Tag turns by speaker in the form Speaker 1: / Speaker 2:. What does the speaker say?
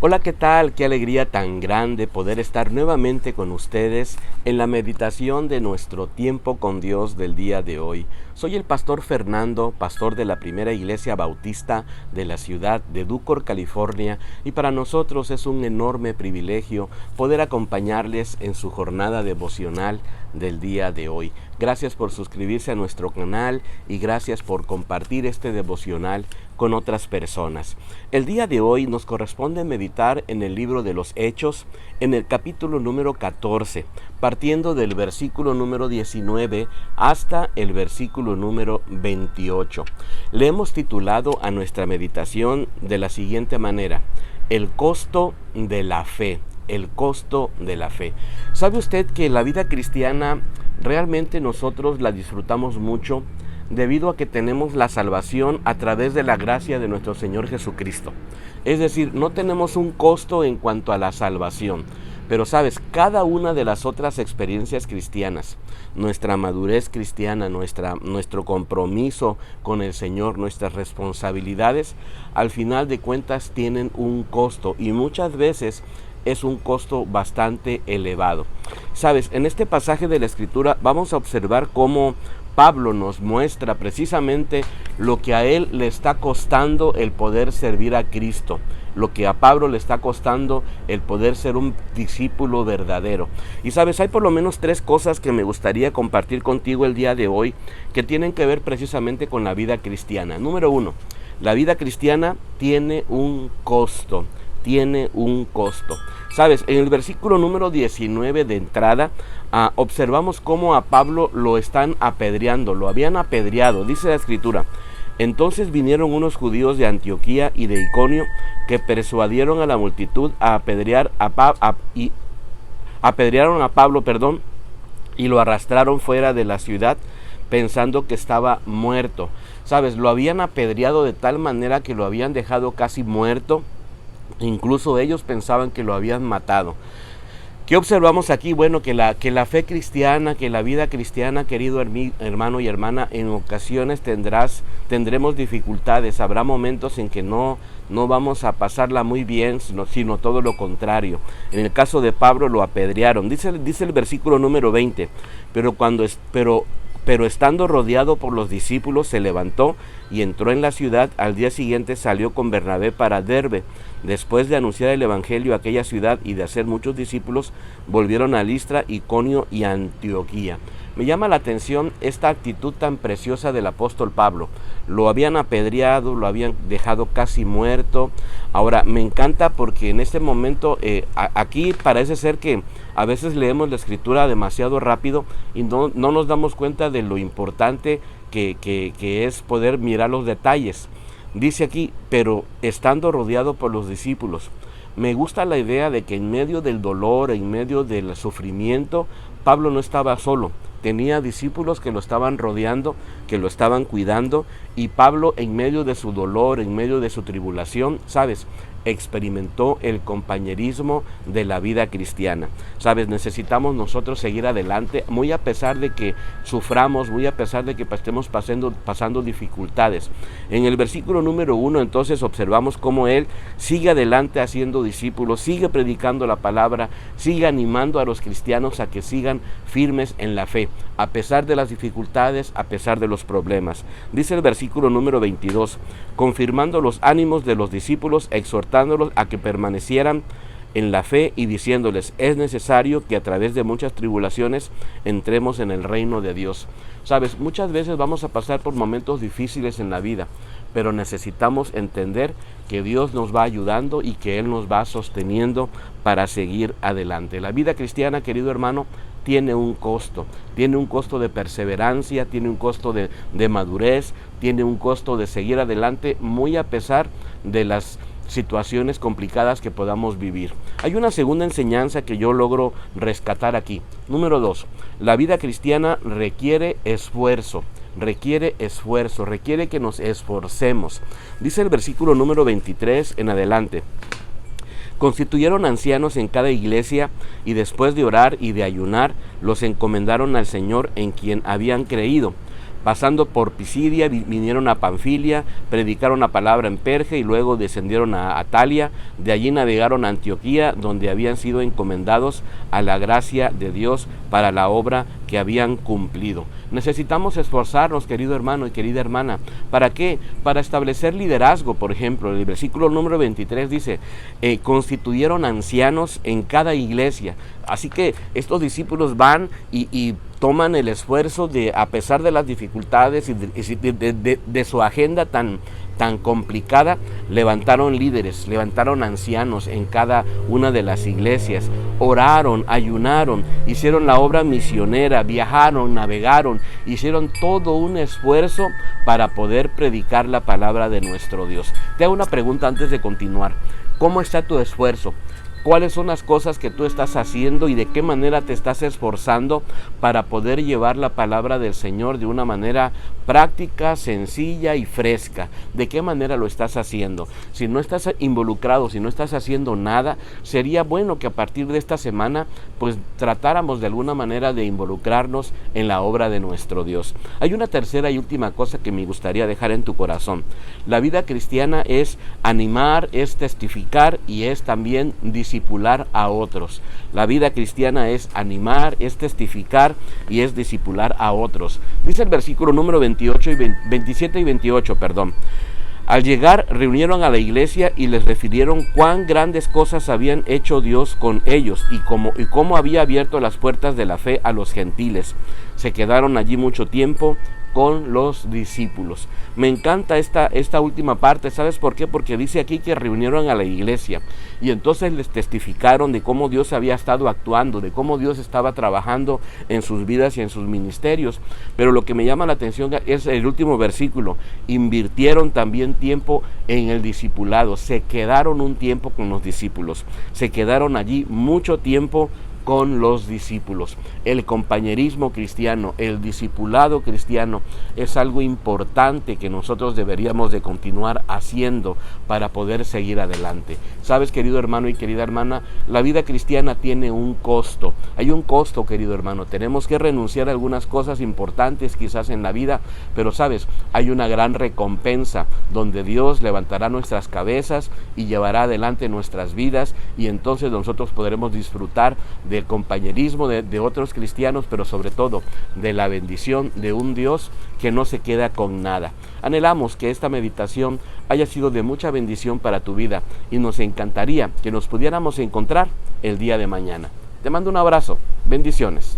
Speaker 1: Hola, ¿qué tal? Qué alegría tan grande poder estar nuevamente con ustedes en la meditación de nuestro tiempo con Dios del día de hoy. Soy el pastor Fernando, pastor de la Primera Iglesia Bautista de la ciudad de Ducor, California, y para nosotros es un enorme privilegio poder acompañarles en su jornada devocional del día de hoy. Gracias por suscribirse a nuestro canal y gracias por compartir este devocional con otras personas. El día de hoy nos corresponde meditar en el libro de los Hechos, en el capítulo número 14, partiendo del versículo número 19 hasta el versículo número 28. Le hemos titulado a nuestra meditación de la siguiente manera: el costo de la fe. El costo de la fe. ¿Sabe usted que la vida cristiana realmente nosotros la disfrutamos mucho debido a que tenemos la salvación a través de la gracia de nuestro Señor Jesucristo? Es decir, no tenemos un costo en cuanto a la salvación. Pero sabes, cada una de las otras experiencias cristianas, nuestra madurez cristiana, nuestro compromiso con el Señor, nuestras responsabilidades, al final de cuentas tienen un costo y muchas veces es un costo bastante elevado. Sabes, en este pasaje de la Escritura vamos a observar cómo Pablo nos muestra precisamente lo que a él le está costando el poder servir a Cristo, lo que a Pablo le está costando el poder ser un discípulo verdadero. Y sabes, hay por lo menos tres cosas que me gustaría compartir contigo el día de hoy que tienen que ver precisamente con la vida cristiana. Número uno, la vida cristiana tiene un costo. Tiene un costo. Sabes, en el versículo número 19 de entrada, observamos cómo a Pablo lo están apedreando, lo habían apedreado, dice la Escritura. Entonces vinieron unos judíos de Antioquía y de Iconio que persuadieron a la multitud a apedrearon a Pablo, y lo arrastraron fuera de la ciudad pensando que estaba muerto. Sabes, lo habían apedreado de tal manera que lo habían dejado casi muerto. Incluso ellos pensaban que lo habían matado. ¿Qué observamos aquí? Bueno, que la fe cristiana, que la vida cristiana, querido hermano y hermana, en ocasiones tendremos dificultades. Habrá momentos en que no vamos a pasarla muy bien, sino todo lo contrario. En el caso de Pablo lo apedrearon. Dice el versículo número 20, pero estando rodeado por los discípulos, se levantó y entró en la ciudad. Al día siguiente salió con Bernabé para Derbe. Después de anunciar el evangelio a aquella ciudad y de hacer muchos discípulos, volvieron a Listra, Iconio y Antioquía. Me llama la atención esta actitud tan preciosa del apóstol Pablo. Lo habían apedreado, lo habían dejado casi muerto. Ahora, me encanta porque en este momento, aquí parece ser que a veces leemos la Escritura demasiado rápido y no nos damos cuenta de lo importante que es poder mirar los detalles. Dice aquí, pero estando rodeado por los discípulos. Me gusta la idea de que en medio del dolor, en medio del sufrimiento, Pablo no estaba solo. Tenía discípulos que lo estaban rodeando, que lo estaban cuidando, y Pablo, en medio de su dolor, en medio de su tribulación, ¿sabes?, experimentó el compañerismo de la vida cristiana. Sabes, necesitamos nosotros seguir adelante, muy a pesar de que suframos, muy a pesar de que estemos pasando dificultades. En el versículo número 1, entonces, observamos cómo él sigue adelante haciendo discípulos, sigue predicando la palabra, sigue animando a los cristianos a que sigan firmes en la fe, a pesar de las dificultades, a pesar de los problemas. Dice el versículo número 22, confirmando los ánimos de los discípulos, exhortándolos a que permanecieran en la fe y diciéndoles, es necesario que a través de muchas tribulaciones entremos en el reino de Dios. Sabes, muchas veces vamos a pasar por momentos difíciles en la vida, pero necesitamos entender que Dios nos va ayudando y que Él nos va sosteniendo para seguir adelante. La vida cristiana, querido hermano, tiene un costo de perseverancia, tiene un costo de madurez, tiene un costo de seguir adelante, muy a pesar de las situaciones complicadas que podamos vivir. Hay una segunda enseñanza que yo logro rescatar aquí. Número 2, la vida cristiana requiere esfuerzo, requiere que nos esforcemos. Dice el versículo número 23 en adelante. Constituyeron ancianos en cada iglesia y después de orar y de ayunar, los encomendaron al Señor en quien habían creído. Pasando por Pisidia, vinieron a Panfilia, predicaron la palabra en Perge y luego descendieron a Atalia. De allí navegaron a Antioquía, donde habían sido encomendados a la gracia de Dios para la obra que habían cumplido. Necesitamos esforzarnos, querido hermano y querida hermana. ¿Para qué? Para establecer liderazgo, por ejemplo. El versículo número 23 dice, constituyeron ancianos en cada iglesia. Así que estos discípulos van y toman el esfuerzo de, a pesar de las dificultades y de su agenda tan complicada, levantaron líderes, levantaron ancianos en cada una de las iglesias, oraron, ayunaron, hicieron la obra misionera, viajaron, navegaron, hicieron todo un esfuerzo para poder predicar la palabra de nuestro Dios. Te hago una pregunta antes de continuar. ¿Cómo está tu esfuerzo? ¿Cuáles son las cosas que tú estás haciendo y de qué manera te estás esforzando para poder llevar la palabra del Señor de una manera práctica, sencilla y fresca? ¿De qué manera lo estás haciendo? Si no estás involucrado, si no estás haciendo nada, sería bueno que a partir de esta semana pues tratáramos de alguna manera de involucrarnos en la obra de nuestro Dios. Hay una tercera y última cosa que me gustaría dejar en tu corazón. La vida cristiana es animar, es testificar y es también discipular a otros. La vida cristiana es animar, es testificar y es discipular a otros. Dice el versículo número 27 y 28, perdón. Al llegar, reunieron a la iglesia y les refirieron cuán grandes cosas habían hecho Dios con ellos y cómo había abierto las puertas de la fe a los gentiles. Se quedaron allí mucho tiempo con los discípulos. Me encanta esta última parte. ¿Sabes por qué? Porque dice aquí que reunieron a la iglesia y entonces les testificaron de cómo Dios había estado actuando, de cómo Dios estaba trabajando en sus vidas y en sus ministerios. Pero lo que me llama la atención es el último versículo. Invirtieron también tiempo en el discipulado. Se quedaron un tiempo con los discípulos. Se quedaron allí mucho tiempo con los discípulos. El compañerismo cristiano, el discipulado cristiano es algo importante que nosotros deberíamos de continuar haciendo para poder seguir adelante. Sabes, querido hermano y querida hermana, la vida cristiana tiene un costo. Hay un costo, querido hermano. Tenemos que renunciar a algunas cosas importantes quizás en la vida, pero sabes, hay una gran recompensa donde Dios levantará nuestras cabezas y llevará adelante nuestras vidas y entonces nosotros podremos disfrutar del compañerismo de otros cristianos, pero sobre todo de la bendición de un Dios que no se queda con nada. Anhelamos que esta meditación haya sido de mucha bendición para tu vida y nos encantaría que nos pudiéramos encontrar el día de mañana. Te mando un abrazo. Bendiciones.